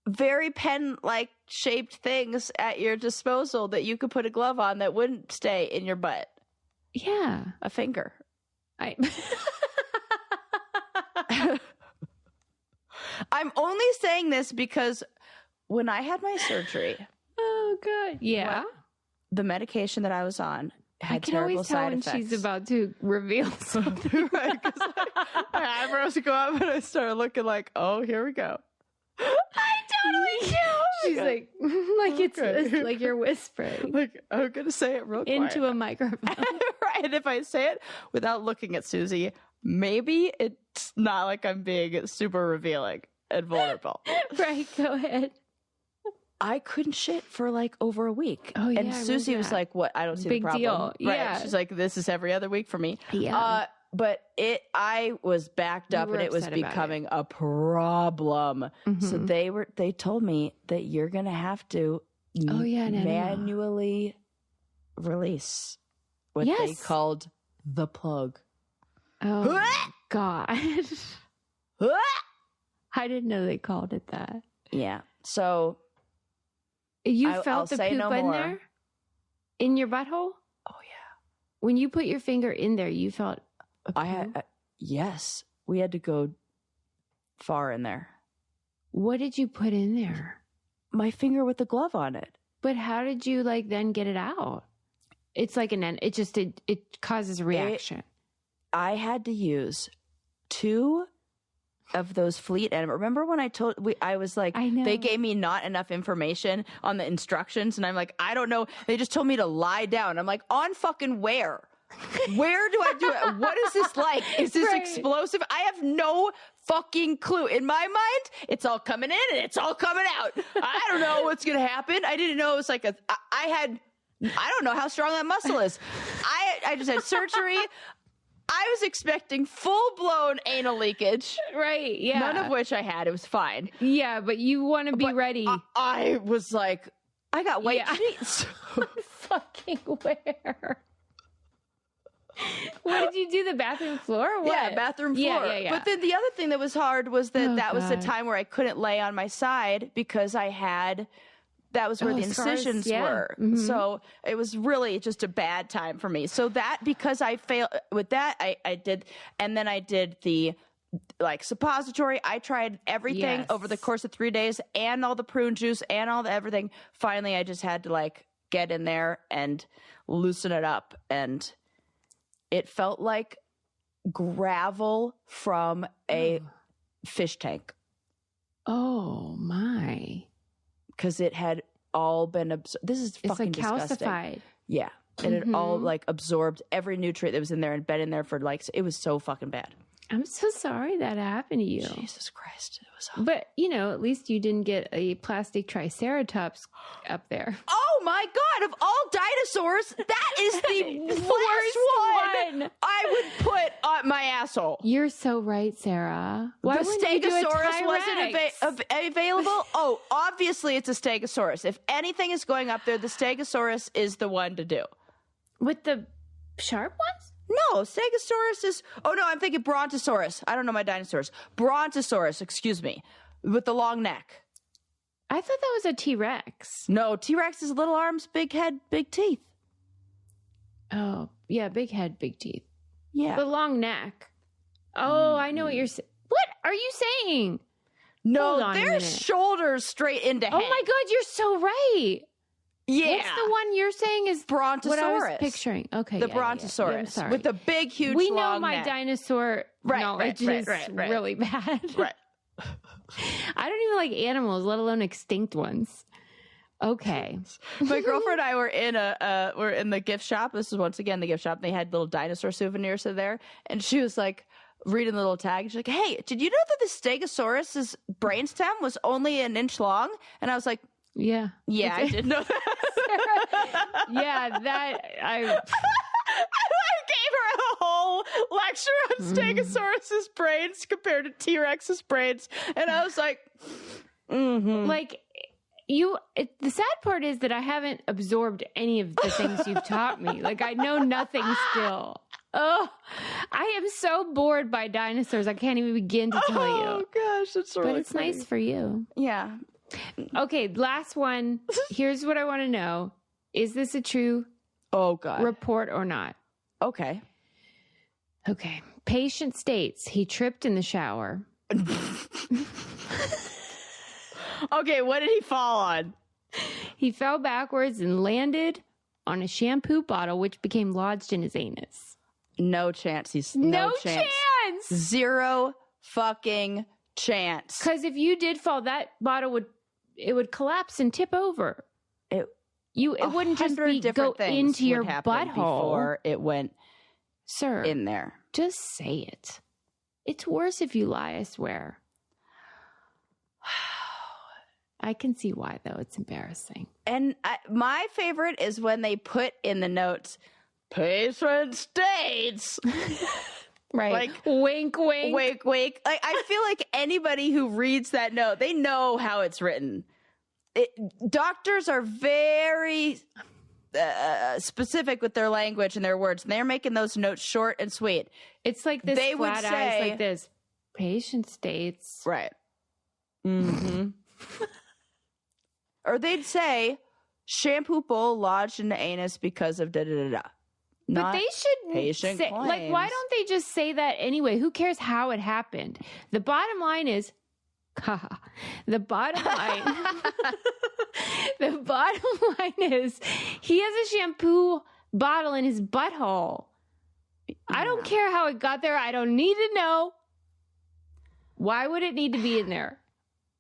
very pen-like shaped things at your disposal that you could put a glove on that wouldn't stay in your butt? Yeah. A finger. I'm only saying this because when I had my surgery. Oh, God. Yeah. The medication that I was on had terrible side effects. I can always tell when she's about to reveal something. Right, because my eyebrows go up and I started looking like, oh, here we go. I totally do. She's like it's like you're whispering. Like, I'm going to say it real quiet. Into a microphone. Right, and if I say it without looking at Susie, maybe it's not like I'm being super revealing and vulnerable. Right, go ahead. I couldn't shit for like over a week. Oh, yeah. And Susie was like, what? I don't see Big the problem. Deal. Right. Yeah. She's like, this is every other week for me. Yeah. But I was backed up and it was becoming a problem. Mm-hmm. So they told me that you're going to have to manually release what they called the plug. Oh, my God. I didn't know they called it that. Yeah. So you felt the poop in there? In your butthole? Oh, yeah. When you put your finger in there, you felt Yes, we had to go far in there. What did you put in there? My finger with the glove on it. But how did you then get it out? It's like it causes a reaction. I had to use 2 of those fleet animals. Remember when I was like, they gave me not enough information on the instructions, and I'm like, I don't know. They just told me to lie down. I'm like, on fucking where? Where do I do it? What is this like? Is this explosive? I have no fucking clue. In my mind, it's all coming in and it's all coming out. I don't know what's going to happen. I didn't know it was like I don't know how strong that muscle is. I just had surgery. I was expecting full-blown anal leakage. Right, yeah. None of which I had. It was fine. Yeah, but you want to be ready. I was like, I got white sheets. Fucking where? What did you do? The bathroom floor or what? Yeah, bathroom floor. Yeah. But then the other thing that was hard was that was the time where I couldn't lay on my side because that was where the incisions were. Mm-hmm. So it was really just a bad time for me. So that, because I failed with that, I did, and then I did the suppository. I tried everything over the course of 3 days and all the prune juice and all the everything. Finally, I just had to get in there and loosen it up, and it felt like gravel from a fish tank. Oh my. Because it had all been absorbed. This is fucking disgusting. Calcified. Yeah. It had all absorbed every nutrient that was in there and been in there for it was so fucking bad. I'm so sorry that happened to you. Jesus Christ. It was awful. But, at least you didn't get a plastic triceratops up there. Oh my God. Of all dinosaurs, that is the worst one I would put on my asshole. You're so right, Sarah. Why the Stegosaurus wasn't available? Oh, obviously it's a Stegosaurus. If anything is going up there, the Stegosaurus is the one to do. With the sharp ones? No, Stegosaurus is... Oh, no, I'm thinking Brontosaurus. I don't know my dinosaurs. Brontosaurus, excuse me, with the long neck. I thought that was a T-Rex. No, T-Rex is little arms, big head, big teeth. Oh, yeah, big head, big teeth. Yeah. The long neck. Oh, I know what you're saying. What are you saying? No, their shoulders straight into head. Oh, my God, you're so right. Yeah. What's the one you're saying is Brontosaurus? What I was picturing. Okay. The Brontosaurus. With the big, huge, we long know my neck. Dinosaur knowledge is really bad. Right. I don't even like animals, let alone extinct ones. Okay. My girlfriend and I were in the gift shop. This is once again the gift shop. They had little dinosaur souvenirs there. And she was reading the little tag. She's like, hey, did you know that the Stegosaurus's brainstem was only an inch long? And I was like, yeah, I did know that. Yeah, that I gave her a whole lecture on Stegosaurus's brains compared to T-Rex's brains, and I was like, the sad part is that I haven't absorbed any of the things you've taught me. I know nothing still. Oh, I am so bored by dinosaurs. I can't even begin to tell you. Oh gosh, it's really But it's funny. nice for you. Yeah. Okay, last one. Here's what I want to know. Is this a true report or not? Okay. Patient states he tripped in the shower. Okay, what did he fall on? He fell backwards and landed on a shampoo bottle, which became lodged in his anus. No chance. No chance. Zero fucking chance. Because if you did fall, that bottle would collapse and tip over. It wouldn't just go into your butthole before it went in there. Just say it. It's worse if you lie, I swear. I can see why, though. It's embarrassing. And my favorite is when they put in the notes, patient states. Right. Wink, wink. Wink, wink. I feel like anybody who reads that note, they know how it's written. Doctors are very specific with their language and their words, and they're making those notes short and sweet. It's like this flat eyes like this. Patient states. Right. Mm-hmm. Or they'd say, shampoo bowl lodged in the anus because of da-da-da-da. Not but they should patient say, claims. like, why don't they just say that anyway? Who cares how it happened? The bottom line is, the bottom line is he has a shampoo bottle in his butthole. Yeah. I don't care how it got there. I don't need to know. Why would it need to be in there?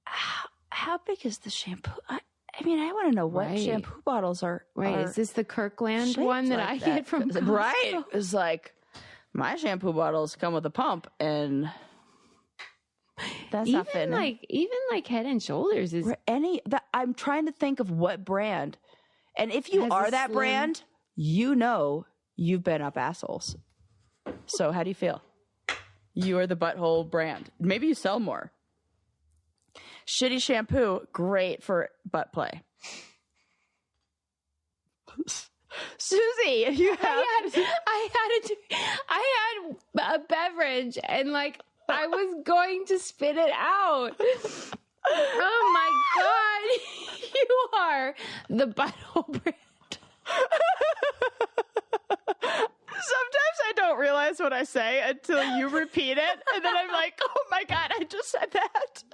How big is the shampoo? I mean, I want to know what shampoo bottles are. Right. Is this the Kirkland one that I get from Costco? Right. It's like, my shampoo bottles come with a pump, and that's not fitting. Even like Head and Shoulders is I'm trying to think of what brand. And if you are that brand, you know you've been up assholes. So how do you feel? You are the butthole brand. Maybe you sell more. Shitty shampoo, great for butt play. Susie, you have... I had a beverage and like I was going to spit it out. Oh my God. You are the butthole brand. Sometimes I don't realize what I say until you repeat it. And then I'm like, oh my God, I just said that.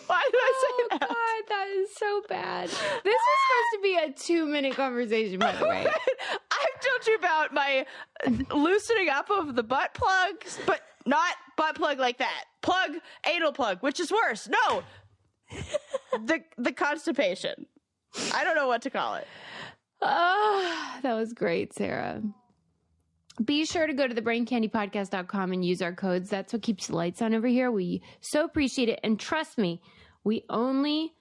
Why did I say that? Oh God, that is so bad. This was supposed to be a 2-minute conversation, by the way. I've told you about my loosening up of the butt plugs, but not butt plug like that. Plug, anal plug, which is worse. No. The constipation. I don't know what to call it. Oh, that was great, Sarah. Be sure to go to thebraincandypodcast.com and use our codes. That's what keeps the lights on over here. We so appreciate it. And trust me, we only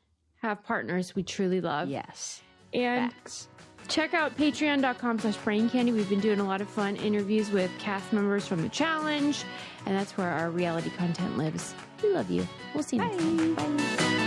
have partners we truly love. Yes. And facts. Check out patreon.com/braincandy. We've been doing a lot of fun interviews with cast members from the challenge. And that's where our reality content lives. We love you. We'll see you next time. Bye.